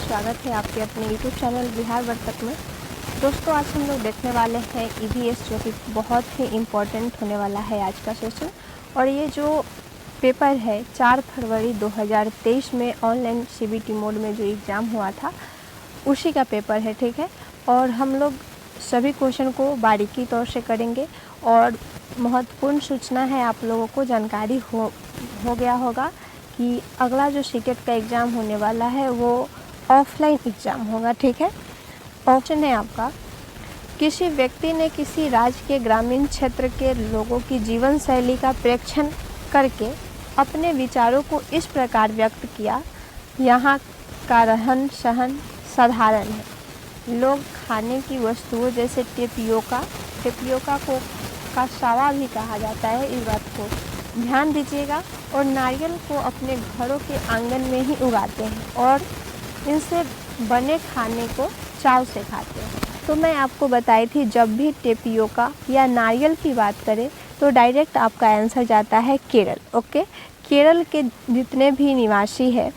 स्वागत है आपके अपने YouTube चैनल बिहार वर्तक में। दोस्तों, आज हम लोग देखने वाले हैं EVS, जो कि बहुत ही इम्पोर्टेंट होने वाला है आज का सेशन। और ये जो पेपर है 4 फरवरी 2023 में ऑनलाइन CBT मोड में जो एग्ज़ाम हुआ था उसी का पेपर है, ठीक है। और हम लोग सभी क्वेश्चन को बारीकी तौर से करेंगे और महत्वपूर्ण सूचना है, आप लोगों को जानकारी हो गया होगा कि अगला जो सीटेट का एग्ज़ाम होने वाला है वो ऑफलाइन एग्ज़ाम होगा, ठीक है। ऑप्शन है आपका, किसी व्यक्ति ने किसी राज्य के ग्रामीण क्षेत्र के लोगों की जीवन शैली का प्रेक्षण करके अपने विचारों को इस प्रकार व्यक्त किया। यहाँ का रहन सहन साधारण है। लोग खाने की वस्तुओं जैसे टेपियोका को का सावा भी कहा जाता है, इस बात को ध्यान दीजिएगा। और नारियल को अपने घरों के आंगन में ही उगाते हैं और इनसे बने खाने को चाव से खाते हैं। तो मैं आपको बताई थी, जब भी टेपियोका या नारियल की बात करें तो डायरेक्ट आपका आंसर जाता है केरल, ओके। केरल के जितने भी निवासी हैं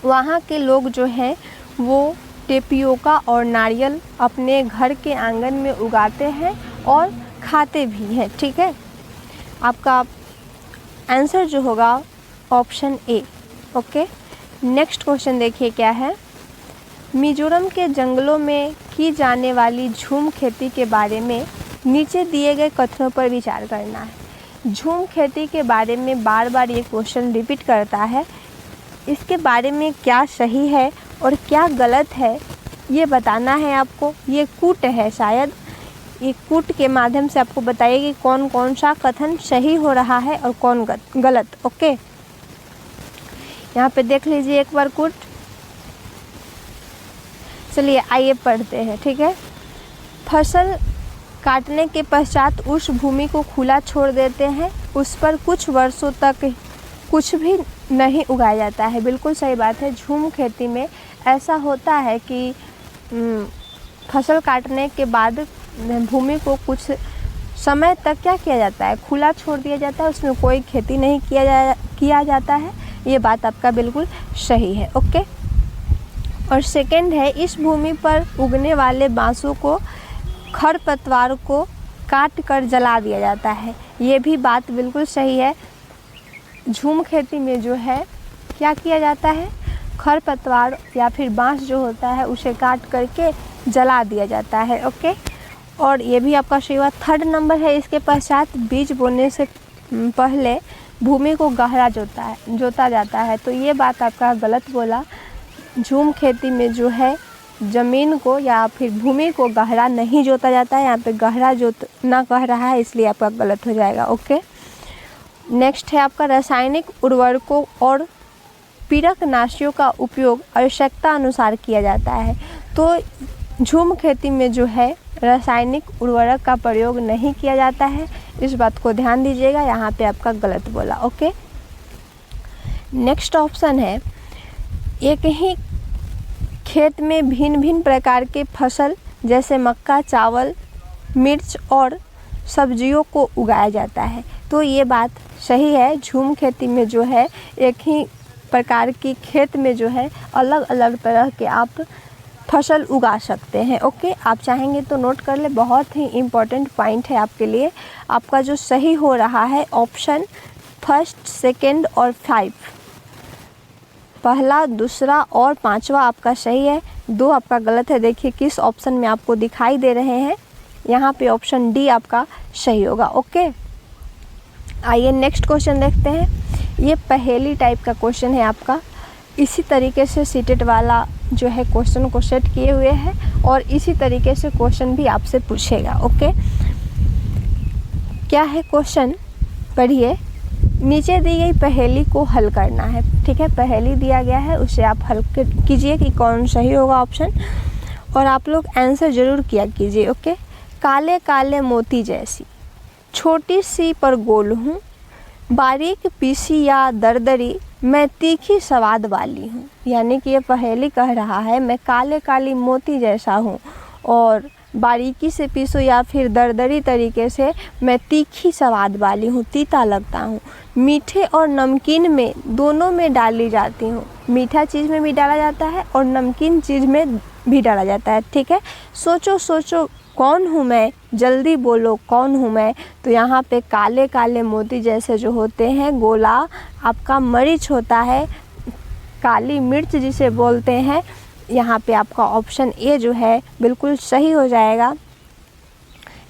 वहाँ के लोग जो हैं वो टेपियोका और नारियल अपने घर के आंगन में उगाते हैं और खाते भी हैं, ठीक है। आपका आंसर जो होगा option A, okay. Next question देखिए क्या है। मिजोरम के जंगलों में की जाने वाली झूम खेती के बारे में नीचे दिए गए कथनों पर विचार करना है। झूम खेती के बारे में बार बार ये क्वेश्चन रिपीट करता है। इसके बारे में क्या सही है और क्या गलत है ये बताना है आपको। ये कूट है, शायद ये कूट के माध्यम से आपको बताइए कि कौन कौन सा कथन सही हो रहा है और कौन गलत, ओके। यहाँ पे देख लीजिए एक बार कूट। चलिए आइए पढ़ते हैं, ठीक है। फसल काटने के पश्चात उस भूमि को खुला छोड़ देते हैं, उस पर कुछ वर्षों तक कुछ भी नहीं उगाया जाता है। बिल्कुल सही बात है। झूम खेती में ऐसा होता है कि फसल काटने के बाद भूमि को कुछ समय तक क्या किया जाता है, खुला छोड़ दिया जाता है, उसमें कोई खेती नहीं किया जाता है। ये बात आपका बिल्कुल सही है, ओके। और सेकंड है, इस भूमि पर उगने वाले बांसों को खरपतवार को काट कर जला दिया जाता है। ये भी बात बिल्कुल सही है। झूम खेती में जो है क्या किया जाता है, खरपतवार या फिर बांस जो होता है उसे काट करके जला दिया जाता है, ओके। और ये भी आपका सही हुआ। थर्ड नंबर है, इसके पश्चात बीज बोने से पहले भूमि को गहरा जोता जाता है। तो ये बात आपका गलत बोला। झूम खेती में जो है ज़मीन को या फिर भूमि को गहरा नहीं जोता जाता है। यहाँ पे गहरा जोतना कह रहा है, इसलिए आपका गलत हो जाएगा, ओके। नेक्स्ट है आपका, रासायनिक उर्वरकों और पीड़कनाशियों का उपयोग आवश्यकता अनुसार किया जाता है। तो झूम खेती में जो है रासायनिक उर्वरक का प्रयोग नहीं किया जाता है, इस बात को ध्यान दीजिएगा। यहाँ पे आपका गलत बोला, ओके। नेक्स्ट ऑप्शन है, एक ही खेत में भिन्न भिन्न प्रकार के फसल जैसे मक्का, चावल, मिर्च और सब्जियों को उगाया जाता है। तो ये बात सही है। झूम खेती में जो है एक ही प्रकार की खेत में जो है अलग अलग तरह के आप फसल उगा सकते हैं, ओके। आप चाहेंगे तो नोट कर ले, बहुत ही इम्पोर्टेंट पॉइंट है आपके लिए। आपका जो सही हो रहा है ऑप्शन फर्स्ट, सेकंड और 5, पहला, दूसरा और पांचवा आपका सही है। 2 आपका गलत है। देखिए किस ऑप्शन में आपको दिखाई दे रहे हैं, यहाँ पे ऑप्शन डी आपका सही होगा, ओके। आइए नेक्स्ट क्वेश्चन देखते हैं। ये पहेली टाइप का क्वेश्चन है आपका। इसी तरीके से सीटेट वाला जो है क्वेश्चन को सेट किए हुए हैं और इसी तरीके से क्वेश्चन भी आपसे पूछेगा, ओके। क्या है क्वेश्चन, पढ़िए। नीचे दी गई पहेली को हल करना है, ठीक है। पहेली दिया गया है, उसे आप हल कीजिए कि कौन सही होगा ऑप्शन, और आप लोग आंसर ज़रूर किया कीजिए, ओके। काले काले मोती जैसी छोटी सी पर गोल हूँ, बारीक पीसी या दरदरी, मैं तीखी स्वाद वाली हूँ। यानी कि ये पहेली कह रहा है मैं काले काली मोती जैसा हूँ और बारीकी से पीसो या फिर दरदरी तरीके से, मैं तीखी स्वाद वाली हूँ, तीता लगता हूँ। मीठे और नमकीन में दोनों में डाली जाती हूँ। मीठा चीज़ में भी डाला जाता है और नमकीन चीज़ में भी डाला जाता है, ठीक है। सोचो सोचो कौन हूँ मैं, जल्दी बोलो कौन हूँ मैं। तो यहाँ पे काले काले मोती जैसे जो होते हैं गोला आपका मरीच होता है, काली मिर्च जिसे बोलते हैं। यहाँ पे आपका ऑप्शन ए जो है बिल्कुल सही हो जाएगा,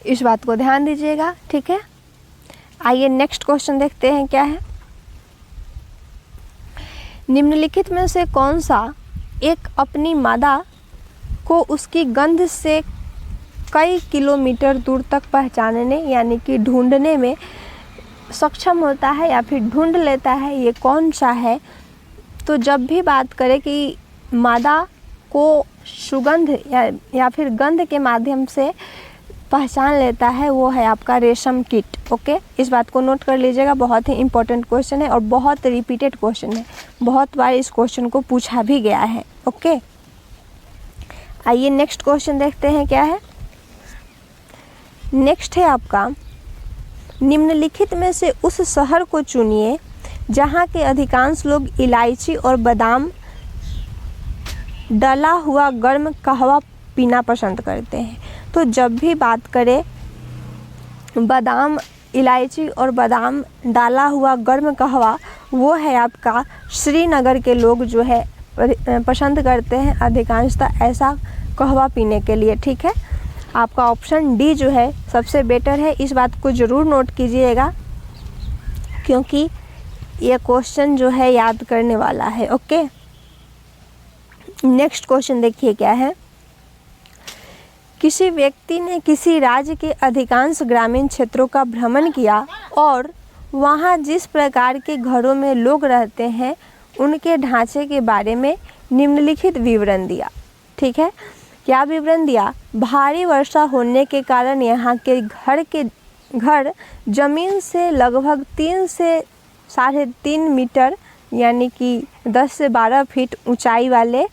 इस बात को ध्यान दीजिएगा, ठीक है। आइए नेक्स्ट क्वेश्चन देखते हैं क्या है। निम्नलिखित में से कौन सा एक अपनी मादा को उसकी गंध से कई किलोमीटर दूर तक पहचानने यानी कि ढूंढने में सक्षम होता है या फिर ढूंढ लेता है, ये कौन सा है। तो जब भी बात करें कि मादा को सुगंध या फिर गंध के माध्यम से पहचान लेता है, वो है आपका रेशम कीट, ओके। इस बात को नोट कर लीजिएगा, बहुत ही इंपॉर्टेंट क्वेश्चन है और बहुत रिपीटेड क्वेश्चन है, बहुत बार इस क्वेश्चन को पूछा भी गया है, ओके। आइए नेक्स्ट क्वेश्चन देखते हैं क्या है। नेक्स्ट है आपका, निम्नलिखित में से उस शहर को चुनिए जहाँ के अधिकांश लोग इलायची और बादाम डला हुआ गर्म कहवा पीना पसंद करते हैं। तो जब भी बात करें बादाम, इलायची और बादाम डाला हुआ गर्म कहवा, वो है आपका श्रीनगर के लोग जो है पसंद करते हैं अधिकांशतः ऐसा कहवा पीने के लिए, ठीक है। आपका ऑप्शन डी जो है सबसे बेटर है, इस बात को ज़रूर नोट कीजिएगा क्योंकि ये क्वेश्चन जो है याद करने वाला है, ओके। नेक्स्ट क्वेश्चन देखिए क्या है। किसी व्यक्ति ने किसी राज्य के अधिकांश ग्रामीण क्षेत्रों का भ्रमण किया और वहाँ जिस प्रकार के घरों में लोग रहते हैं उनके ढांचे के बारे में निम्नलिखित विवरण दिया, ठीक है। क्या विवरण दिया? भारी वर्षा होने के कारण यहाँ के घर जमीन से लगभग 3 से 3.5 मीटर यानी कि 10 से 12 फीट ऊंचाई वाले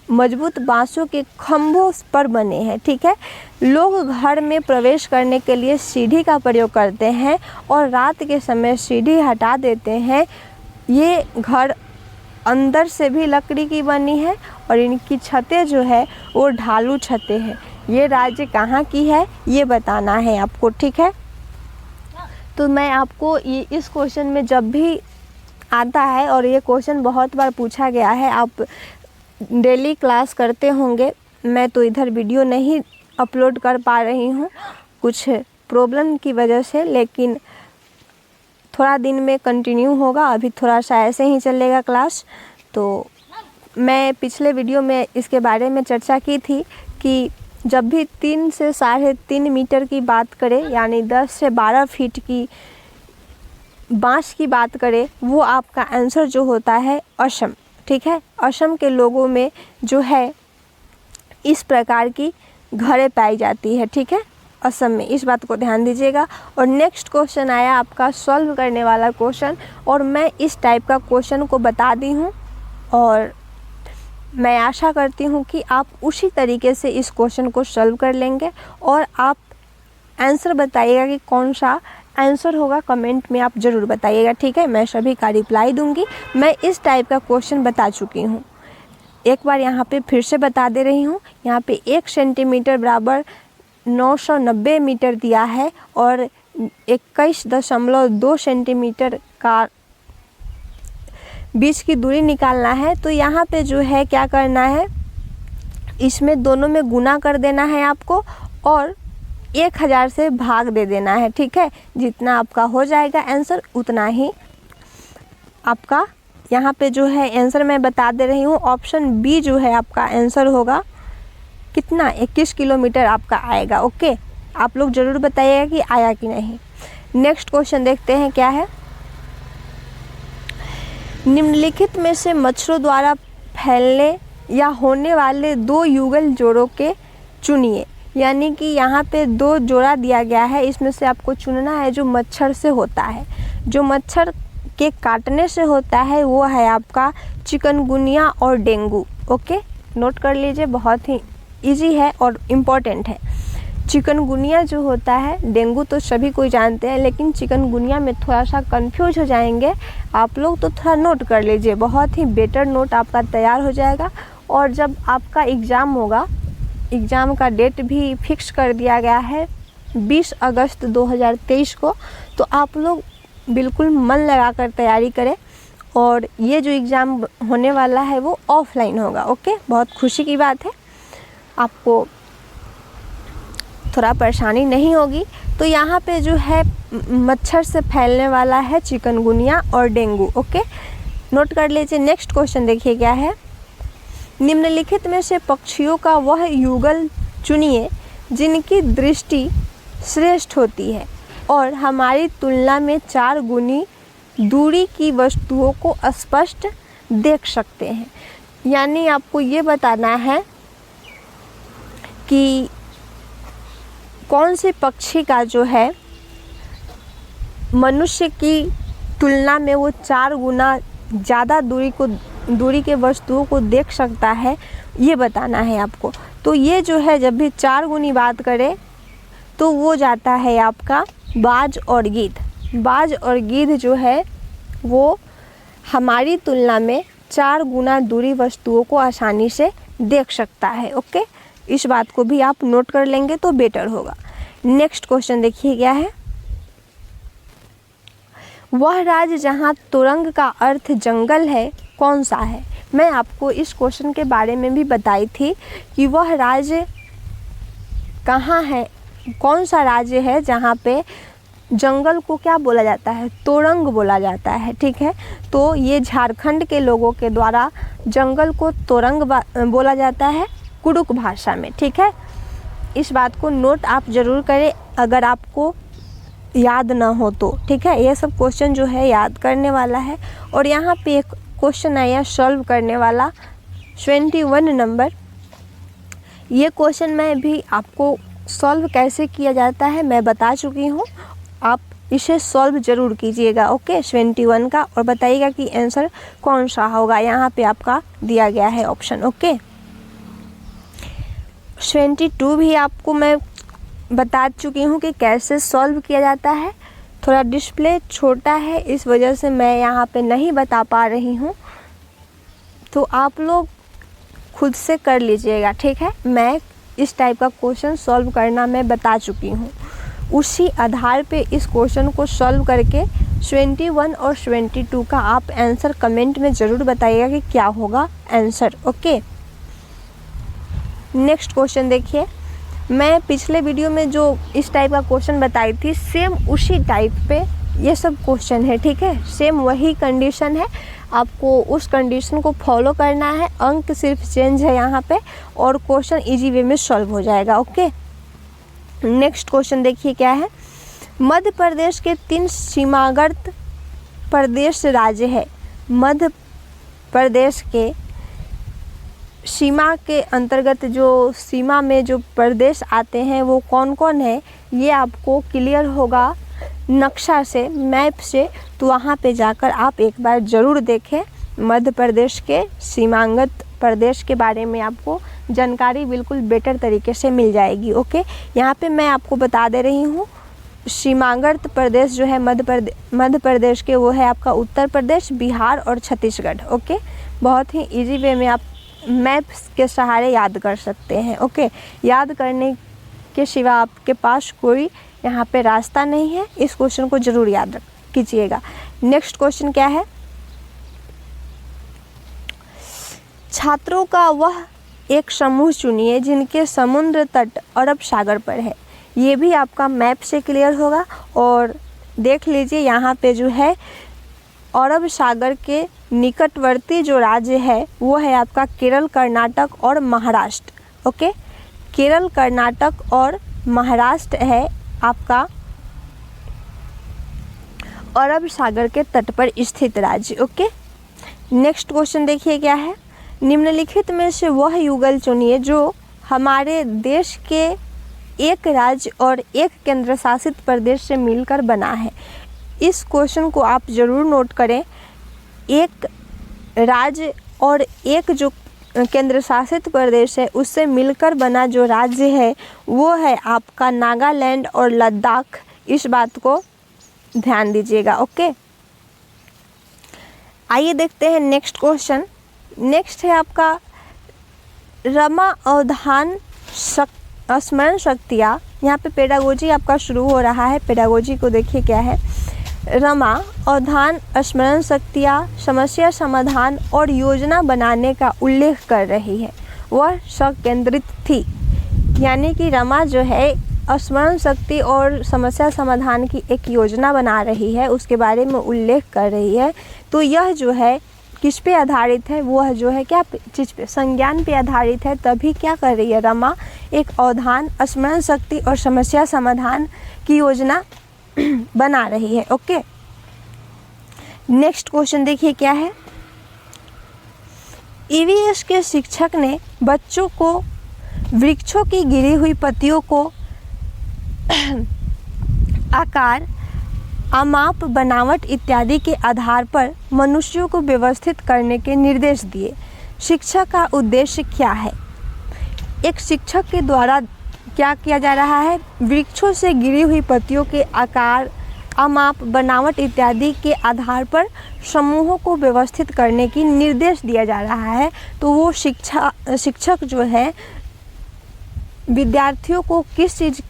मजबूत बांसों के खंभों पर बने हैं, ठीक है। लोग घर में प्रवेश करने के लिए सीढ़ी का प्रयोग करते हैं और रात के समय सीढ़ी हटा देते हैं। ये घर अंदर से भी लकड़ी की बनी है और इनकी छतें जो है वो ढालू छतें हैं। ये राज्य कहाँ की है ये बताना है आपको, ठीक है। तो मैं आपको ये इस क्वेश्चन में जब भी आता है और ये क्वेश्चन बहुत बार पूछा गया है, आप डेली क्लास करते होंगे, मैं तो इधर वीडियो नहीं अपलोड कर पा रही हूँ कुछ प्रॉब्लम की वजह से, लेकिन थोड़ा दिन में कंटिन्यू होगा। अभी थोड़ा सा ऐसे ही चलेगा क्लास। तो मैं पिछले वीडियो में इसके बारे में चर्चा की थी कि जब भी 3 से 3.5 मीटर की बात करें यानी 10 से 12 फीट की बांस की बात करें, वो आपका आंसर जो होता है असम, ठीक है। असम के लोगों में जो है इस प्रकार की घरें पाई जाती है, ठीक है, असम में, इस बात को ध्यान दीजिएगा। और नेक्स्ट क्वेश्चन आया आपका सॉल्व करने वाला क्वेश्चन, और मैं इस टाइप का क्वेश्चन को बता दी हूँ और मैं आशा करती हूँ कि आप उसी तरीके से इस क्वेश्चन को सॉल्व कर लेंगे और आप आंसर बताइएगा कि कौन सा आंसर होगा, कमेंट में आप ज़रूर बताइएगा, ठीक है। मैं सभी का रिप्लाई दूंगी। मैं इस टाइप का क्वेश्चन बता चुकी हूँ, एक बार यहाँ पे फिर से बता दे रही हूँ। यहाँ पे 1 सेंटीमीटर बराबर 990 मीटर दिया है और 21.2 सेंटीमीटर का बीच की दूरी निकालना है। तो यहाँ पे जो है क्या करना है, इसमें दोनों में गुना कर देना है आपको और 1000 से भाग दे देना है, ठीक है। जितना आपका हो जाएगा आंसर उतना ही आपका यहाँ पे जो है आंसर मैं बता दे रही हूँ। ऑप्शन बी जो है आपका आंसर होगा कितना, 21 किलोमीटर आपका आएगा, ओके। आप लोग ज़रूर बताइएगा कि आया कि नहीं। नेक्स्ट क्वेश्चन देखते हैं क्या है। निम्नलिखित में से मच्छरों द्वारा फैलने या होने वाले 2 युगल जोड़ों के चुनिए, यानी कि यहाँ पे 2 जोड़ा दिया गया है, इसमें से आपको चुनना है जो मच्छर से होता है। जो मच्छर के काटने से होता है वो है आपका चिकनगुनिया और डेंगू, ओके। नोट कर लीजिए, बहुत ही इजी है और इम्पॉर्टेंट है। चिकनगुनिया जो होता है, डेंगू तो सभी कोई जानते हैं, लेकिन चिकनगुनिया में थोड़ा सा कंफ्यूज हो जाएंगे आप लोग, तो थोड़ा नोट कर लीजिए, बहुत ही बेटर नोट आपका तैयार हो जाएगा। और जब आपका एग्ज़ाम होगा, एग्ज़ाम का डेट भी फिक्स कर दिया गया है 20 अगस्त 2023 को, तो आप लोग बिल्कुल मन लगाकर तैयारी करें। और ये जो एग्ज़ाम होने वाला है वो ऑफलाइन होगा। ओके, बहुत खुशी की बात है, आपको थोड़ा परेशानी नहीं होगी। तो यहाँ पे जो है मच्छर से फैलने वाला है चिकनगुनिया और डेंगू। ओके, नोट कर लीजिए। नेक्स्ट क्वेश्चन देखिए क्या है। निम्नलिखित में से पक्षियों का वह युगल चुनिए जिनकी दृष्टि श्रेष्ठ होती है और हमारी तुलना में 4 गुनी दूरी की वस्तुओं को स्पष्ट देख सकते हैं। यानी आपको ये बताना है कि कौन से पक्षी का जो है मनुष्य की तुलना में वो 4 गुना ज़्यादा दूरी के वस्तुओं को देख सकता है, ये बताना है आपको। तो ये जो है जब भी 4 गुनी बात करें तो वो जाता है आपका बाज और गिद्ध। बाज और गिद्ध जो है वो हमारी तुलना में 4 गुना दूरी वस्तुओं को आसानी से देख सकता है। ओके, इस बात को भी आप नोट कर लेंगे तो बेटर होगा। नेक्स्ट क्वेश्चन देखिए क्या है। वह राज्य जहाँ तुरंग का अर्थ जंगल है कौन सा है? मैं आपको इस क्वेश्चन के बारे में भी बताई थी कि वह राज्य कहाँ है, कौन सा राज्य है जहाँ पे जंगल को क्या बोला जाता है? तोरंग बोला जाता है। ठीक है, तो ये झारखंड के लोगों के द्वारा जंगल को तोरंग बोला जाता है कुडुक भाषा में। ठीक है, इस बात को नोट आप ज़रूर करें अगर आपको याद ना हो तो। ठीक है, ये सब क्वेश्चन जो है याद करने वाला है। और यहाँ पे एक क्वेश्चन आया सॉल्व करने वाला 21 नंबर। ये क्वेश्चन मैं भी आपको सॉल्व कैसे किया जाता है मैं बता चुकी हूँ, आप इसे सॉल्व ज़रूर कीजिएगा। ओके, 21 का, और बताइएगा कि आंसर कौन सा होगा। यहाँ पे आपका दिया गया है ऑप्शन। ओके, 22 भी आपको मैं बता चुकी हूँ कि कैसे सॉल्व किया जाता है। थोड़ा डिस्प्ले छोटा है इस वजह से मैं यहाँ पे नहीं बता पा रही हूँ, तो आप लोग खुद से कर लीजिएगा। ठीक है, मैं इस टाइप का क्वेश्चन सॉल्व करना मैं बता चुकी हूँ, उसी आधार पे इस क्वेश्चन को सॉल्व करके 21 और 22 का आप आंसर कमेंट में ज़रूर बताइएगा कि क्या होगा आंसर। ओके, नेक्स्ट क्वेश्चन देखिए। मैं पिछले वीडियो में जो इस टाइप का क्वेश्चन बताई थी सेम उसी टाइप पे ये सब क्वेश्चन है। ठीक है, सेम वही कंडीशन है, आपको उस कंडीशन को फॉलो करना है, अंक सिर्फ चेंज है यहाँ पे, और क्वेश्चन इजी वे में सॉल्व हो जाएगा। ओके, नेक्स्ट क्वेश्चन देखिए क्या है। मध्य प्रदेश के 3 सीमावर्ती प्रदेश राज्य है। मध्य प्रदेश के सीमा के अंतर्गत जो सीमा में जो प्रदेश आते हैं वो कौन कौन है, ये आपको क्लियर होगा नक्शा से, मैप से। तो वहाँ पे जाकर आप एक बार ज़रूर देखें, मध्य प्रदेश के सीमांत प्रदेश के बारे में आपको जानकारी बिल्कुल बेटर तरीके से मिल जाएगी। ओके, यहाँ पे मैं आपको बता दे रही हूँ सीमांत प्रदेश जो है मध्य प्रदेश के, वो है आपका उत्तर प्रदेश, बिहार और छत्तीसगढ़। ओके, बहुत ही इजी वे में आप मैप के सहारे याद कर सकते हैं। ओके, याद करने के सिवा आपके पास कोई यहाँ पे रास्ता नहीं है। इस क्वेश्चन को ज़रूर याद कीजिएगा। नेक्स्ट क्वेश्चन क्या है। छात्रों का वह एक समूह चुनिए जिनके समुद्र तट अरब सागर पर है। ये भी आपका मैप से क्लियर होगा। और देख लीजिए यहाँ पे जो है अरब सागर के निकटवर्ती जो राज्य है वो है आपका केरल, कर्नाटक और महाराष्ट्र। ओके, केरल, कर्नाटक और महाराष्ट्र है आपका अरब सागर के तट पर स्थित राज्य। ओके, नेक्स्ट क्वेश्चन देखिए क्या है। निम्नलिखित में से वह युगल चुनिए जो हमारे देश के एक राज्य और एक केंद्र शासित प्रदेश से मिलकर बना है। इस क्वेश्चन को आप ज़रूर नोट करें। एक राज्य और एक जो केंद्र शासित प्रदेश है उससे मिलकर बना जो राज्य है वो है आपका नागालैंड और लद्दाख। इस बात को ध्यान दीजिएगा। ओके, आइए देखते हैं नेक्स्ट क्वेश्चन। नेक्स्ट है आपका रमा अवधान स्मरण शक्तियाँ। यहाँ पे पेडागोजी आपका शुरू हो रहा है। पेडागोजी को देखिए क्या है। रमा अवधान स्मरण शक्तियाँ समस्या समाधान और योजना बनाने का उल्लेख कर रही है। वह संकेंद्रित थी, यानी कि रमा जो है स्मरण शक्ति और समस्या समाधान की एक योजना बना रही है, उसके बारे में उल्लेख कर रही है। तो यह जो है किस पे आधारित है, वह जो है क्या चीज़ पे, संज्ञान पे आधारित है। तभी क्या कर रही है रमा, एक अवधान स्मरण शक्ति और समस्या समाधान की योजना बना रही है। ओके, नेक्स्ट क्वेश्चन देखिए क्या है। ईवीएस के शिक्षक ने बच्चों को वृक्षों की गिरी हुई पत्तियों को आकार, आमाप, बनावट इत्यादि के आधार पर मनुष्यों को व्यवस्थित करने के निर्देश दिए। शिक्षा का उद्देश्य क्या है? एक शिक्षक के द्वारा क्या किया जा रहा है, वृक्षों से गिरी हुई पत्तियों के आकार, आमाप, बनावट इत्यादि के आधार पर समूहों को व्यवस्थित करने की निर्देश दिया जा रहा है। तो वो शिक्षक जो है विद्यार्थियों को किस चीज़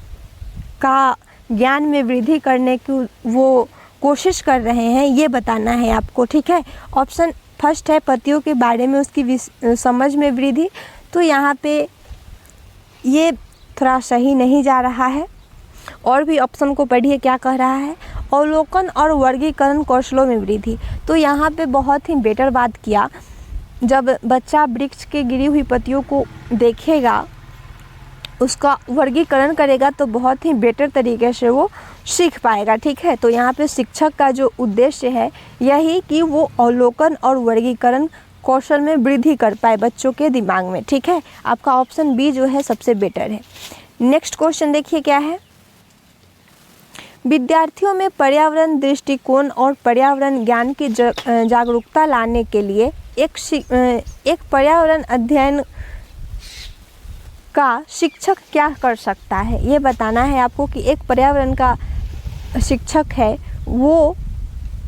का ज्ञान में वृद्धि करने की वो कोशिश कर रहे हैं, ये बताना है आपको। ठीक है, ऑप्शन फर्स्ट है पतियों के बारे में उसकी समझ में वृद्धि। तो यहाँ पे ये थोड़ा सही नहीं जा रहा है। और भी ऑप्शन को पढ़िए क्या कह रहा है, अवलोकन और वर्गीकरण कौशलों में वृद्धि। तो यहाँ पे बहुत ही बेटर बात किया। जब बच्चा वृक्ष के गिरी हुई पत्तियों को देखेगा, उसका वर्गीकरण करेगा, तो बहुत ही बेटर तरीके से वो सीख पाएगा। ठीक है, तो यहाँ पे शिक्षक का जो उद्देश्य है यही कि वो अवलोकन और वर्गीकरण कौशल में वृद्धि कर पाए बच्चों के दिमाग में। ठीक है, आपका ऑप्शन बी जो है सबसे बेटर है। नेक्स्ट क्वेश्चन देखिए क्या है। विद्यार्थियों में पर्यावरण दृष्टिकोण और पर्यावरण ज्ञान की जागरूकता लाने के लिए एक पर्यावरण अध्ययन का शिक्षक क्या कर सकता है, ये बताना है आपको कि एक पर्यावरण का शिक्षक है वो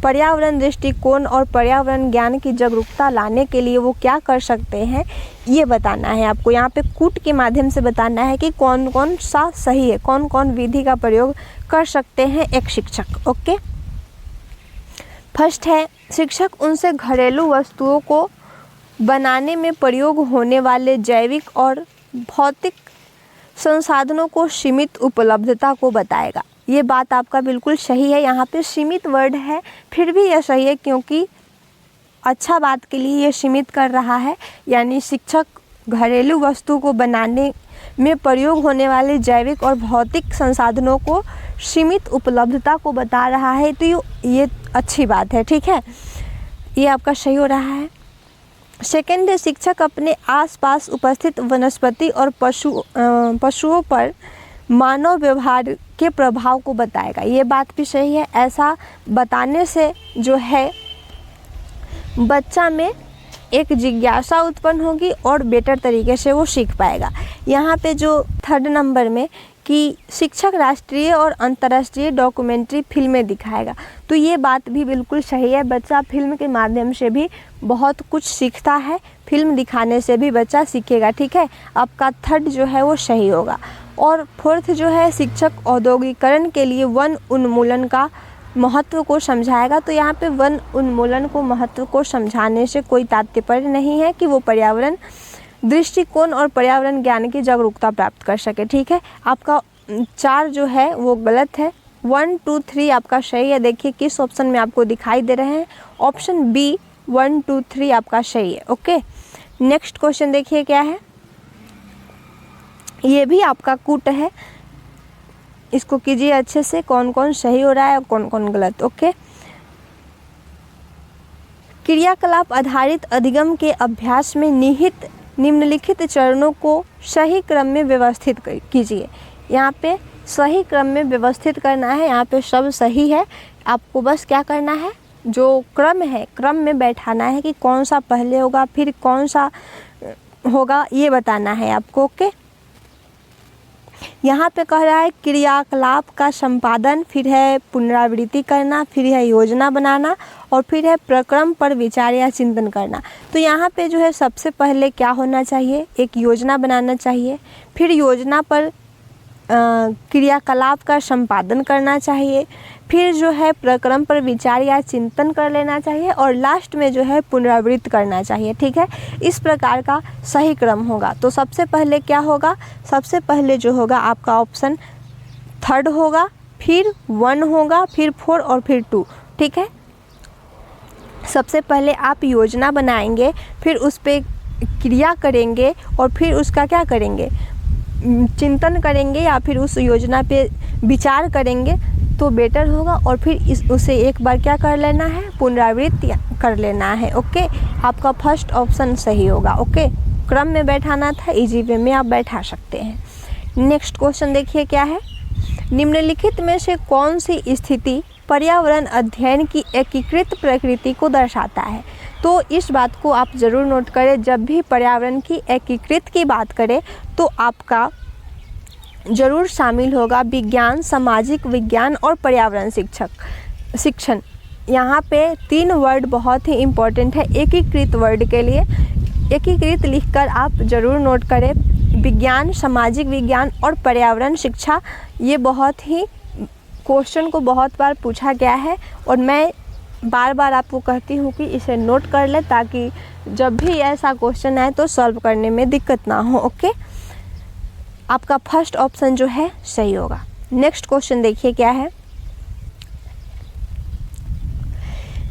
पर्यावरण दृष्टिकोण और पर्यावरण ज्ञान की जागरूकता लाने के लिए वो क्या कर सकते हैं, ये बताना है आपको। यहाँ पे कूट के माध्यम से बताना है कि कौन कौन सा सही है, कौन कौन विधि का प्रयोग कर सकते हैं एक शिक्षक। ओके, फर्स्ट है शिक्षक उनसे घरेलू वस्तुओं को बनाने में प्रयोग होने वाले जैविक और भौतिक संसाधनों को सीमित उपलब्धता को बताएगा। ये बात आपका बिल्कुल सही है। यहाँ पे सीमित वर्ड है, फिर भी यह सही है क्योंकि अच्छा बात के लिए ये सीमित कर रहा है। यानी शिक्षक घरेलू वस्तु को बनाने में प्रयोग होने वाले जैविक और भौतिक संसाधनों को सीमित उपलब्धता को बता रहा है। तो ये अच्छी बात है। ठीक है, ये आपका सही हो रहा है। सेकेंड है शिक्षक अपने आसपास उपस्थित वनस्पति और पशुओं पर मानव व्यवहार के प्रभाव को बताएगा। ये बात भी सही है। ऐसा बताने से जो है बच्चा में एक जिज्ञासा उत्पन्न होगी और बेटर तरीके से वो सीख पाएगा। यहाँ पे जो थर्ड नंबर में कि शिक्षक राष्ट्रीय और अंतर्राष्ट्रीय डॉक्यूमेंट्री फिल्में दिखाएगा, तो ये बात भी बिल्कुल सही है। बच्चा फिल्म के माध्यम से भी बहुत कुछ सीखता है, फिल्म दिखाने से भी बच्चा सीखेगा। ठीक है, आपका थर्ड जो है वो सही होगा। और फोर्थ जो है शिक्षक औद्योगिकरण के लिए वन उन्मूलन का महत्व को समझाएगा। तो यहाँ पे वन उन्मूलन को महत्व को समझाने से कोई तात्पर्य नहीं है कि वो पर्यावरण दृष्टिकोण और पर्यावरण ज्ञान की जागरूकता प्राप्त कर सके। ठीक है, आपका 4 जो है वो गलत है। 1, 2, 3 आपका सही है। देखिए किस ऑप्शन में आपको दिखाई दे रहे हैं, ऑप्शन बी 1, 2, 3 आपका सही है। ओके, नेक्स्ट क्वेश्चन देखिए क्या है। ये भी आपका कूट है, इसको कीजिए अच्छे से, कौन कौन सही हो रहा है और कौन कौन गलत। ओके, क्रियाकलाप आधारित अधिगम के अभ्यास में निहित निम्नलिखित चरणों को सही क्रम में व्यवस्थित कीजिए। यहाँ पे सही क्रम में व्यवस्थित करना है। यहाँ पे सब सही है, आपको बस क्या करना है, जो क्रम है क्रम में बैठाना है कि कौन सा पहले होगा, फिर कौन सा होगा ये बताना है आपको। ओके, यहाँ पे कह रहा है क्रियाकलाप का संपादन, फिर है पुनरावृत्ति करना, फिर है योजना बनाना और फिर है प्रक्रम पर विचार या चिंतन करना। तो यहाँ पे जो है सबसे पहले क्या होना चाहिए, एक योजना बनाना चाहिए, फिर योजना पर क्रियाकलाप का संपादन करना चाहिए, फिर जो है प्रक्रम पर विचार या चिंतन कर लेना चाहिए और लास्ट में जो है पुनरावृत्त करना चाहिए। ठीक है, इस प्रकार का सही क्रम होगा। तो सबसे पहले क्या होगा, सबसे पहले जो होगा आपका ऑप्शन 3 होगा, फिर 1 होगा, फिर 4 और फिर 2। ठीक है, सबसे पहले आप योजना बनाएंगे, फिर उस पर क्रिया करेंगे और फिर उसका क्या करेंगे, चिंतन करेंगे या फिर उस योजना पे विचार करेंगे तो बेटर होगा। और फिर उसे एक बार क्या कर लेना है, पुनरावृत्ति कर लेना है। ओके, आपका फर्स्ट ऑप्शन सही होगा। ओके, क्रम में बैठाना था, इजी वे में आप बैठा सकते हैं। नेक्स्ट क्वेश्चन देखिए क्या है, निम्नलिखित में से कौन सी स्थिति पर्यावरण अध्ययन की एकीकृत प्रकृति को दर्शाता है। तो इस बात को आप ज़रूर नोट करें, जब भी पर्यावरण की एकीकृत की बात करें तो आपका ज़रूर शामिल होगा विज्ञान, सामाजिक विज्ञान और पर्यावरण शिक्षण। यहाँ पे 3 वर्ड बहुत ही इम्पोर्टेंट है एकीकृत वर्ड के लिए। एकीकृत लिखकर आप ज़रूर नोट करें, विज्ञान, सामाजिक विज्ञान और पर्यावरण शिक्षा। ये बहुत ही क्वेश्चन को बहुत बार पूछा गया है और मैं बार बार आपको कहती हूँ कि इसे नोट कर ले ताकि जब भी ऐसा क्वेश्चन आए तो सॉल्व करने में दिक्कत ना हो। ओके, आपका फर्स्ट ऑप्शन जो है सही होगा। नेक्स्ट क्वेश्चन देखिए क्या है,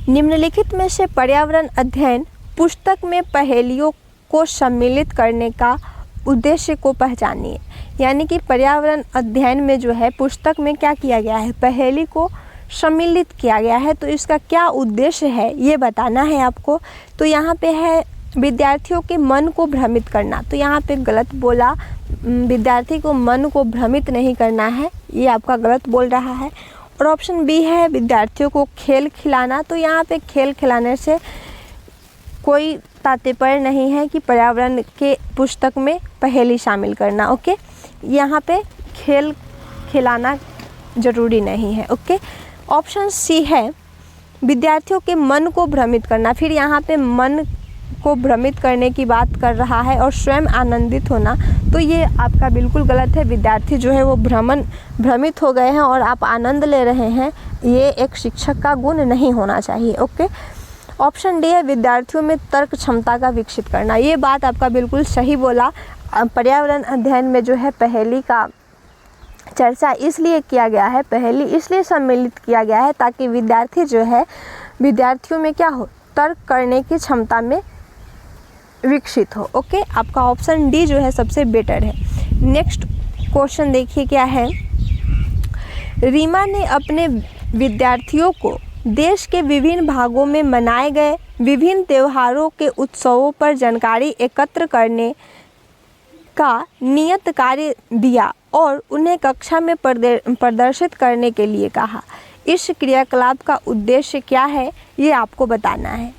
निम्नलिखित में से पर्यावरण अध्ययन पुस्तक में पहेलियों को सम्मिलित करने का उद्देश्य को पहचानिए। यानी कि पर्यावरण अध्ययन में जो है पुस्तक में क्या किया गया है, पहेली को सम्मिलित किया गया है, तो इसका क्या उद्देश्य है ये बताना है आपको। तो यहाँ पे है विद्यार्थियों के मन को भ्रमित करना, तो यहाँ पे गलत बोला, विद्यार्थी को मन को भ्रमित नहीं करना है, ये आपका गलत बोल रहा है। और ऑप्शन बी है विद्यार्थियों को खेल खिलाना, तो यहाँ पे खेल खिलाने से कोई तात्पर्य नहीं है कि पर्यावरण के पुस्तक में पहेली शामिल करना। ओके, यहाँ पे खेल खिलाना ज़रूरी नहीं है। ओके, ऑप्शन सी है विद्यार्थियों के मन को भ्रमित करना, फिर यहाँ पे मन को भ्रमित करने की बात कर रहा है और स्वयं आनंदित होना, तो ये आपका बिल्कुल गलत है। विद्यार्थी जो है वो भ्रमित हो गए हैं और आप आनंद ले रहे हैं, ये एक शिक्षक का गुण नहीं होना चाहिए। ओके, ऑप्शन डी है विद्यार्थियों में तर्क क्षमता का विकसित करना, ये बात आपका बिल्कुल सही बोला। पर्यावरण अध्ययन में जो है पहेली का चर्चा इसलिए किया गया है, पहेली इसलिए सम्मिलित किया गया है ताकि विद्यार्थी जो है, विद्यार्थियों में क्या हो, तर्क करने की क्षमता में विकसित हो। ओके, आपका ऑप्शन डी जो है सबसे बेटर है। नेक्स्ट क्वेश्चन देखिए क्या है, रीमा ने अपने विद्यार्थियों को देश के विभिन्न भागों में मनाए गए विभिन्न त्योहारों के उत्सवों पर जानकारी एकत्र करने का नियत कार्य दिया और उन्हें कक्षा में प्रदर्शित करने के लिए कहा। इस क्रियाकलाप का उद्देश्य क्या है ये आपको बताना है।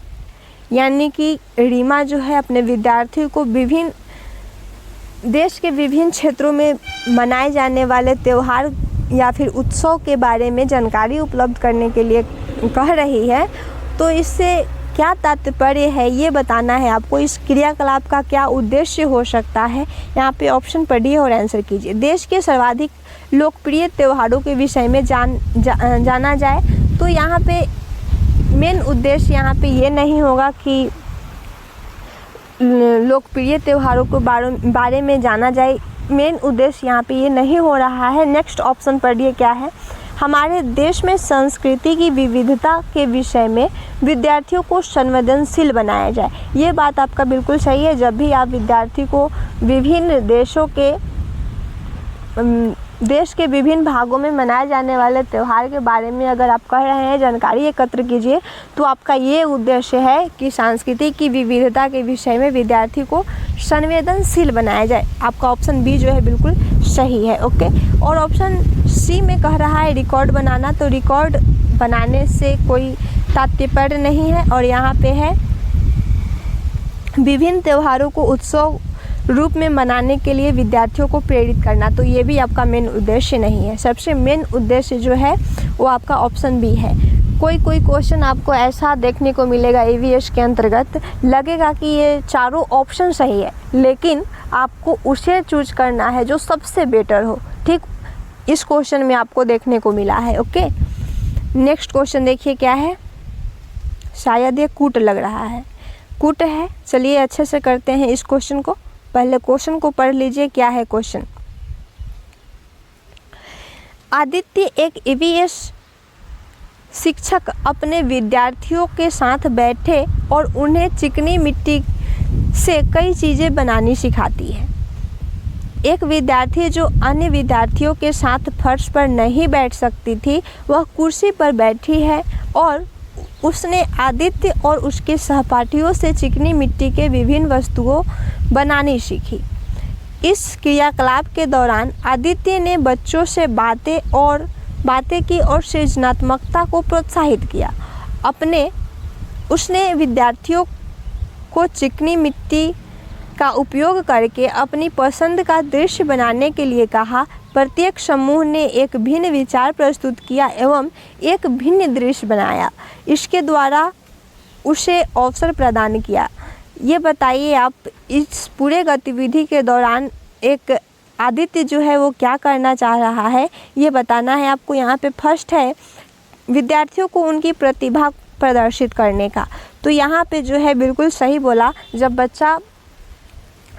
यानी कि रीमा जो है अपने विद्यार्थियों को देश के विभिन्न क्षेत्रों में मनाए जाने वाले त्यौहार या फिर उत्सव के बारे में जानकारी उपलब्ध करने के लिए कह रही है। तो इससे क्या तात्पर्य है ये बताना है आपको। इस क्रियाकलाप का क्या उद्देश्य हो सकता है, यहाँ पे ऑप्शन पढ़िए और आंसर कीजिए। देश के सर्वाधिक लोकप्रिय त्योहारों के विषय में जाना जाए, तो यहाँ पे मेन उद्देश्य यहाँ पे ये नहीं होगा कि लोकप्रिय त्योहारों के बारे में जाना जाए, मेन उद्देश्य यहाँ पे ये नहीं हो रहा है। नेक्स्ट ऑप्शन पढ़िए क्या है, हमारे देश में संस्कृति की विविधता के विषय में विद्यार्थियों को संवेदनशील बनाया जाए। ये बात आपका बिल्कुल सही है। जब भी आप विद्यार्थी को विभिन्न देश के विभिन्न भागों में मनाए जाने वाले त्यौहार के बारे में अगर आप कह रहे हैं जानकारी एकत्र कीजिए, तो आपका ये उद्देश्य है कि सांस्कृतिक की विविधता के विषय में विद्यार्थी को संवेदनशील बनाया जाए। आपका ऑप्शन बी जो है बिल्कुल सही है। ओके, और ऑप्शन सी में कह रहा है रिकॉर्ड बनाना, तो रिकॉर्ड बनाने से कोई तात्पर्य नहीं है। और यहाँ पे है विभिन्न त्योहारों को उत्सव रूप में मनाने के लिए विद्यार्थियों को प्रेरित करना, तो ये भी आपका मेन उद्देश्य नहीं है। सबसे मेन उद्देश्य जो है वो आपका ऑप्शन बी है। कोई क्वेश्चन आपको ऐसा देखने को मिलेगा ईवीएस के अंतर्गत, लगेगा कि ये चारों ऑप्शन सही है, लेकिन आपको उसे चूज करना है जो सबसे बेटर हो। ठीक इस क्वेश्चन में आपको देखने को मिला है। ओके, नेक्स्ट क्वेश्चन देखिए क्या है। शायद ये कूट लग रहा है, कूट है। चलिए अच्छे से करते हैं इस क्वेश्चन को। पहले क्वेश्चन को पढ़ लीजिए, क्या है क्वेश्चन। आदित्य एक ईवीएस शिक्षक अपने विद्यार्थियों के साथ बैठे और उन्हें चिकनी मिट्टी से कई चीज़ें बनानी सिखाती है। एक विद्यार्थी जो अन्य विद्यार्थियों के साथ फर्श पर नहीं बैठ सकती थी, वह कुर्सी पर बैठी है और उसने आदित्य और उसके सहपाठियों से चिकनी मिट्टी के विभिन्न वस्तुओं बनानी सीखी। इस क्रियाकलाप के दौरान आदित्य ने बच्चों से बातें की और सृजनात्मकता को प्रोत्साहित किया। उसने विद्यार्थियों को चिकनी मिट्टी का उपयोग करके अपनी पसंद का दृश्य बनाने के लिए कहा। प्रत्येक समूह ने एक भिन्न विचार प्रस्तुत किया एवं एक भिन्न दृश्य बनाया। इसके द्वारा उसे अवसर प्रदान किया। ये बताइए आप इस पूरे गतिविधि के दौरान एक आदित्य जो है वो क्या करना चाह रहा है, ये बताना है आपको। यहाँ पे फर्स्ट है विद्यार्थियों को उनकी प्रतिभा प्रदर्शित करने का। तो यहाँ पे जो है बिल्कुल सही बोला। जब बच्चा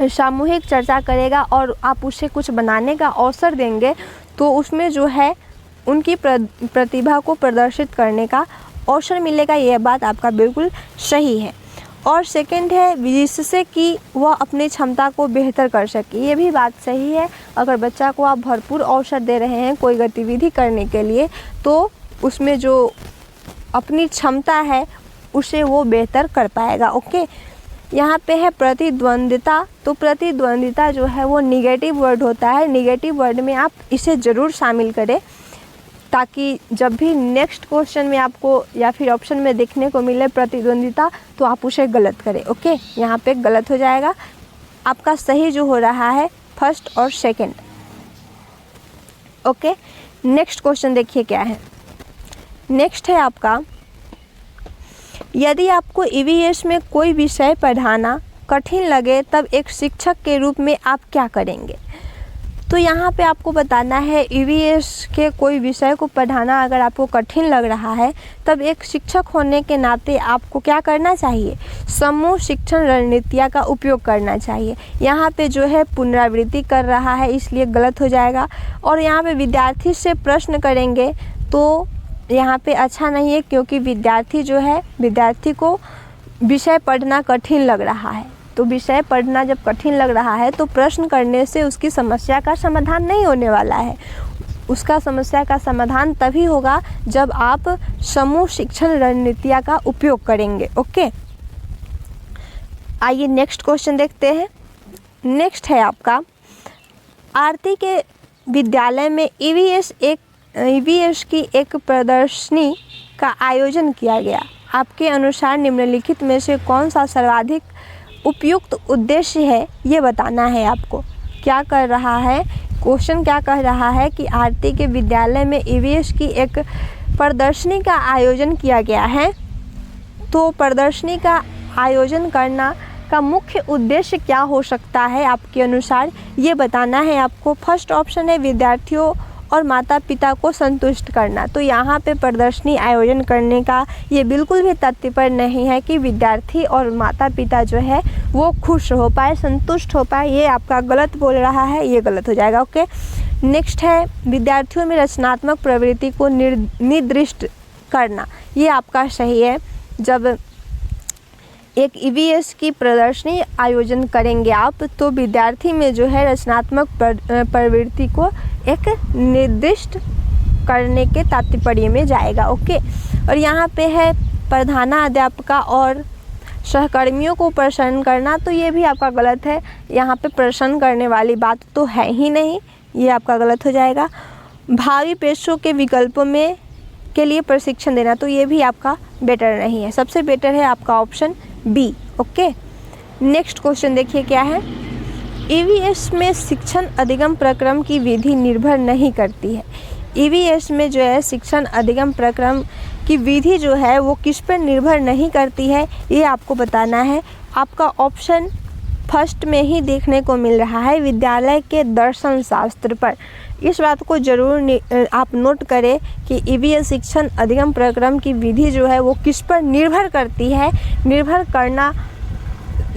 सामूहिक चर्चा करेगा और आप उसे कुछ बनाने का अवसर देंगे तो उसमें जो है उनकी प्रतिभा को प्रदर्शित करने का अवसर मिलेगा। यह बात आपका बिल्कुल सही है। और सेकंड है जिससे कि वह अपनी क्षमता को बेहतर कर सके, ये भी बात सही है। अगर बच्चा को आप भरपूर अवसर दे रहे हैं कोई गतिविधि करने के लिए, तो उसमें जो अपनी क्षमता है उसे वो बेहतर कर पाएगा। ओके, यहाँ पे है प्रतिद्वंदिता। तो प्रतिद्वंदिता जो है वो निगेटिव वर्ड होता है। निगेटिव वर्ड में आप इसे ज़रूर शामिल करें ताकि जब भी नेक्स्ट क्वेश्चन में आपको या फिर ऑप्शन में देखने को मिले प्रतिद्वंदिता तो आप उसे गलत करें। ओके, यहाँ पे गलत हो जाएगा। आपका सही जो हो रहा है फर्स्ट और सेकंड। ओके, नेक्स्ट क्वेश्चन देखिए क्या है। नेक्स्ट है आपका, यदि आपको ईवीएस में कोई विषय पढ़ाना कठिन लगे तब एक शिक्षक के रूप में आप क्या करेंगे। तो यहाँ पे आपको बताना है ईवीएस के कोई विषय को पढ़ाना अगर आपको कठिन लग रहा है तब एक शिक्षक होने के नाते आपको क्या करना चाहिए, समूह शिक्षण रणनीतियाँ का उपयोग करना चाहिए। यहाँ पे जो है पुनरावृत्ति कर रहा है इसलिए गलत हो जाएगा। और यहाँ पे विद्यार्थी से प्रश्न करेंगे तो यहाँ पे अच्छा नहीं है, क्योंकि विद्यार्थी को विषय पढ़ना कठिन लग रहा है। तो विषय पढ़ना जब कठिन लग रहा है तो प्रश्न करने से उसकी समस्या का समाधान नहीं होने वाला है। उसका समस्या का समाधान तभी होगा जब आप समूह शिक्षण रणनीतियाँ का उपयोग करेंगे। ओके, आइए नेक्स्ट क्वेश्चन देखते हैं। नेक्स्ट है आपका, आरती के विद्यालय में ईवीएस की एक प्रदर्शनी का आयोजन किया गया। आपके अनुसार निम्नलिखित में से कौन सा सर्वाधिक उपयुक्त उद्देश्य है, ये बताना है आपको। क्या कर रहा है क्वेश्चन, क्या कह रहा है कि आरती के विद्यालय में ईवीएस की एक प्रदर्शनी का आयोजन किया गया है। तो प्रदर्शनी का आयोजन करना का मुख्य उद्देश्य क्या हो सकता है आपके अनुसार, ये बताना है आपको। फर्स्ट ऑप्शन है विद्यार्थियों और माता पिता को संतुष्ट करना। तो यहाँ पे प्रदर्शनी आयोजन करने का ये बिल्कुल भी तात्पर्य नहीं है कि विद्यार्थी और माता पिता जो है वो खुश हो पाए, संतुष्ट हो पाए। ये आपका गलत बोल रहा है, ये गलत हो जाएगा। ओके, नेक्स्ट है विद्यार्थियों में रचनात्मक प्रवृत्ति को निर्दिष्ट करना। ये आपका सही है। जब एक ईवीएस की प्रदर्शनी आयोजन करेंगे आप तो विद्यार्थी में जो है रचनात्मक प्रवृत्ति को एक निर्दिष्ट करने के तात्पर्य में जाएगा। ओके, और यहाँ पे है प्रधानाध्यापिका और सहकर्मियों को प्रसन्न करना। तो ये भी आपका गलत है। यहाँ पे प्रसन्न करने वाली बात तो है ही नहीं, ये आपका गलत हो जाएगा। भावी पेशों के विकल्पों में के लिए प्रशिक्षण देना, तो ये भी आपका बेटर नहीं है। सबसे बेटर है आपका option B. Okay, next question देखिए क्या है। ईवीएस में शिक्षण अधिगम प्रक्रम की विधि निर्भर नहीं करती है। ईवीएस में जो है शिक्षण अधिगम प्रक्रम की विधि जो है वो किस पर निर्भर नहीं करती है, ये आपको बताना है। आपका ऑप्शन फर्स्ट में ही देखने को मिल रहा है, विद्यालय के दर्शन शास्त्र पर। इस बात को ज़रूर आप नोट करें कि ईवीएस शिक्षण अधिगम प्रक्रम की विधि जो है वो किस पर निर्भर करती है। निर्भर करना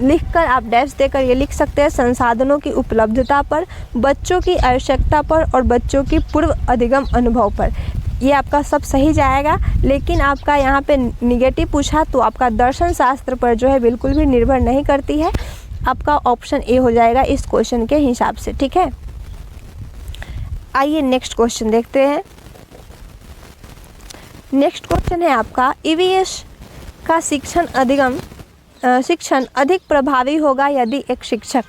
लिखकर आप डैश देकर ये लिख सकते हैं, संसाधनों की उपलब्धता पर, बच्चों की आवश्यकता पर और बच्चों की पूर्व अधिगम अनुभव पर। ये आपका सब सही जाएगा, लेकिन आपका यहाँ पे निगेटिव पूछा तो आपका दर्शन शास्त्र पर जो है बिल्कुल भी निर्भर नहीं करती है। आपका ऑप्शन ए हो जाएगा इस क्वेश्चन के हिसाब से, ठीक है। आइए नेक्स्ट क्वेश्चन देखते हैं। नेक्स्ट क्वेश्चन है आपका, ईवीएस का शिक्षण अधिक प्रभावी होगा यदि एक शिक्षक,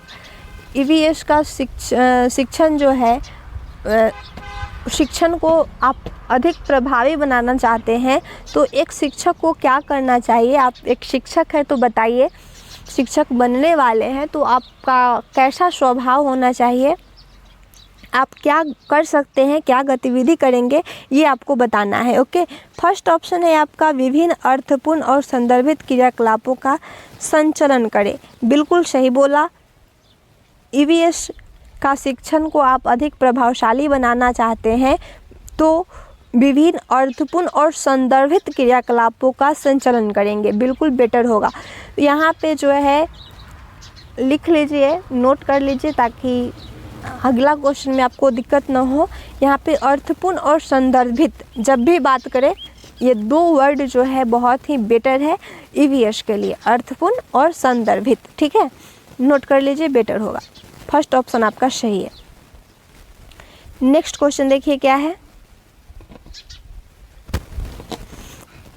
ईवीएस का शिक्षण जो है शिक्षण को आप अधिक प्रभावी बनाना चाहते हैं तो एक शिक्षक को क्या करना चाहिए। आप एक शिक्षक है तो बताइए, शिक्षक बनने वाले हैं तो आपका कैसा स्वभाव होना चाहिए, आप क्या कर सकते हैं, क्या गतिविधि करेंगे, ये आपको बताना है। ओके, फर्स्ट ऑप्शन है आपका, विभिन्न अर्थपूर्ण और संदर्भित क्रियाकलापों का संचालन करें। बिल्कुल सही बोला। ईवीएस का शिक्षण को आप अधिक प्रभावशाली बनाना चाहते हैं तो विभिन्न अर्थपूर्ण और संदर्भित क्रियाकलापों का संचालन करेंगे, बिल्कुल बेटर होगा। यहाँ पे जो है लिख लीजिए, नोट कर लीजिए ताकि अगला क्वेश्चन में आपको दिक्कत ना हो। यहाँ पे अर्थपूर्ण और संदर्भित जब भी बात करें, ये दो वर्ड जो है बहुत ही बेटर है ईवीएस के लिए, अर्थपूर्ण और संदर्भित, ठीक है, नोट कर लीजिए, बेटर होगा। फर्स्ट ऑप्शन आपका सही है। नेक्स्ट क्वेश्चन देखिए क्या है,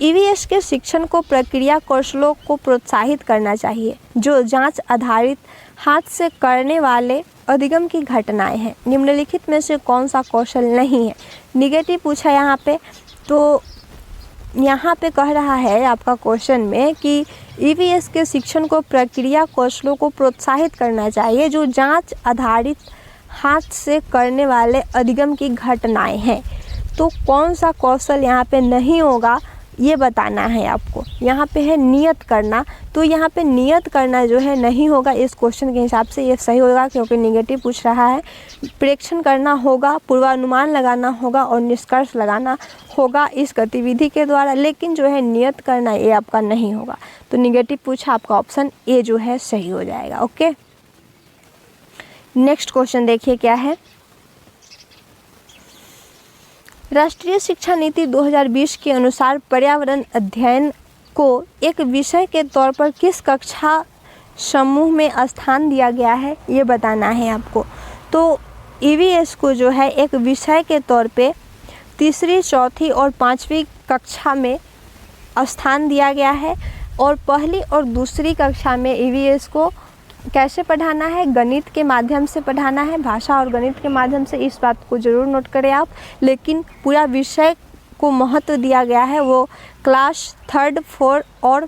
ईवीएस के शिक्षण को प्रक्रिया कौशलों को प्रोत्साहित करना चाहिए जो जांच आधारित हाथ से करने वाले अधिगम की घटनाएं हैं। निम्नलिखित में से कौन सा कौशल नहीं है। निगेटिव पूछा यहाँ पे, तो यहाँ पे कह रहा है आपका क्वेश्चन में कि ईवीएस के शिक्षण को प्रक्रिया कौशलों को प्रोत्साहित करना चाहिए जो जांच आधारित हाथ से करने वाले अधिगम की घटनाएं हैं। तो कौन सा कौशल यहाँ पे नहीं होगा ये बताना है आपको। यहाँ पे है नियत करना, तो यहाँ पे नियत करना जो है नहीं होगा इस क्वेश्चन के हिसाब से, ये सही होगा क्योंकि निगेटिव पूछ रहा है। प्रेक्षण करना होगा, पूर्वानुमान लगाना होगा और निष्कर्ष लगाना होगा इस गतिविधि के द्वारा, लेकिन जो है नियत करना ये आपका नहीं होगा। तो निगेटिव पूछा, आपका ऑप्शन ए जो है सही हो जाएगा। ओके, नेक्स्ट क्वेश्चन देखिए क्या है, राष्ट्रीय शिक्षा नीति 2020 के अनुसार पर्यावरण अध्ययन को एक विषय के तौर पर किस कक्षा समूह में स्थान दिया गया है, ये बताना है आपको। तो ईवीएस को जो है एक विषय के तौर पे तीसरी, चौथी और पाँचवीं कक्षा में स्थान दिया गया है और पहली और दूसरी कक्षा में ईवीएस को कैसे पढ़ाना है, गणित के माध्यम से पढ़ाना है, भाषा और गणित के माध्यम से। इस बात को ज़रूर नोट करें आप, लेकिन पूरा विषय को महत्व दिया गया है वो क्लास 3, 4 और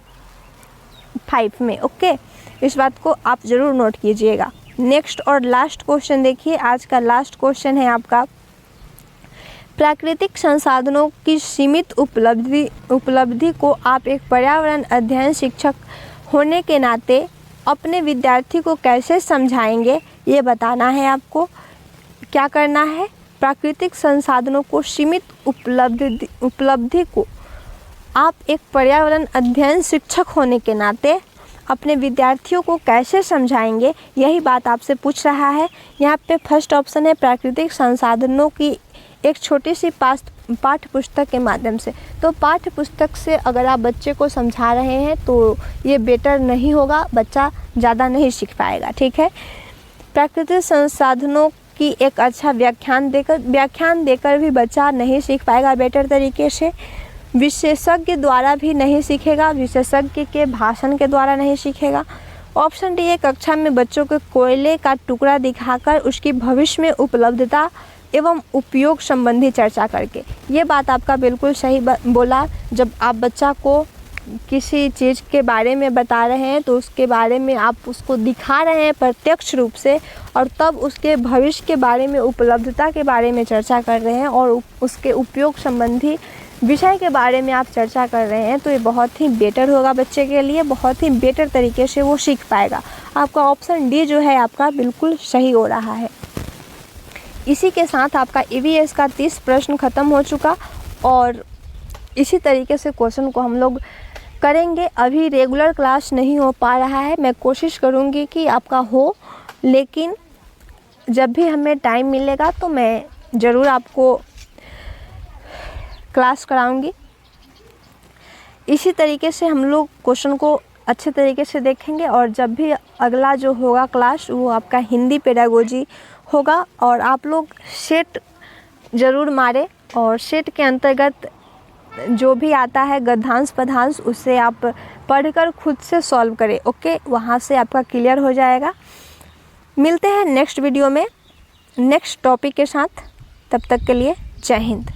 5 में। ओके, इस बात को आप ज़रूर नोट कीजिएगा। नेक्स्ट और लास्ट क्वेश्चन देखिए, आज का लास्ट क्वेश्चन है आपका, प्राकृतिक संसाधनों की सीमित उपलब्धि को आप एक पर्यावरण अध्ययन शिक्षक होने के नाते अपने विद्यार्थी को कैसे समझाएंगे, ये बताना है आपको। क्या करना है, प्राकृतिक संसाधनों को सीमित उपलब्धि को आप एक पर्यावरण अध्ययन शिक्षक होने के नाते अपने विद्यार्थियों को कैसे समझाएंगे, यही बात आपसे पूछ रहा है। यहाँ पे फर्स्ट ऑप्शन है प्राकृतिक संसाधनों की एक छोटी सी पाठ्य पुस्तक के माध्यम से। तो पाठ्य पुस्तक से अगर आप बच्चे को समझा रहे हैं तो ये बेटर नहीं होगा, बच्चा ज़्यादा नहीं सीख पाएगा, ठीक है। प्राकृतिक संसाधनों की एक अच्छा व्याख्यान देकर भी बच्चा नहीं सीख पाएगा बेटर तरीके से। विशेषज्ञ द्वारा भी नहीं सीखेगा, विशेषज्ञ के भाषण के द्वारा नहीं सीखेगा। ऑप्शन डी है कक्षा में बच्चों को कोयले का टुकड़ा दिखाकर उसकी भविष्य में उपलब्धता एवं उपयोग संबंधी चर्चा करके। ये बात आपका बिल्कुल सही बोला। जब आप बच्चा को किसी चीज़ के बारे में बता रहे हैं तो उसके बारे में आप उसको दिखा रहे हैं प्रत्यक्ष रूप से, और तब उसके भविष्य के बारे में, उपलब्धता के बारे में चर्चा कर रहे हैं और उसके उपयोग संबंधी विषय के बारे में आप चर्चा कर रहे हैं, तो ये बहुत ही बेटर होगा बच्चे के लिए, बहुत ही बेटर तरीके से वो सीख पाएगा। आपका ऑप्शन डी जो है आपका बिल्कुल सही हो रहा है। इसी के साथ आपका EVS का 30 प्रश्न ख़त्म हो चुका, और इसी तरीके से क्वेश्चन को हम लोग करेंगे। अभी रेगुलर क्लास नहीं हो पा रहा है, मैं कोशिश करूँगी कि आपका हो, लेकिन जब भी हमें टाइम मिलेगा तो मैं ज़रूर आपको क्लास कराऊंगी। इसी तरीके से हम लोग क्वेश्चन को अच्छे तरीके से देखेंगे, और जब भी अगला जो होगा क्लास वो आपका हिंदी पेडागोजी होगा, और आप लोग सेट ज़रूर मारें, और सेट के अंतर्गत जो भी आता है गद्यांश पद्यांश उसे आप पढ़कर खुद से सॉल्व करें। ओके, वहाँ से आपका क्लियर हो जाएगा। मिलते हैं नेक्स्ट वीडियो में नेक्स्ट टॉपिक के साथ, तब तक के लिए जय हिंद।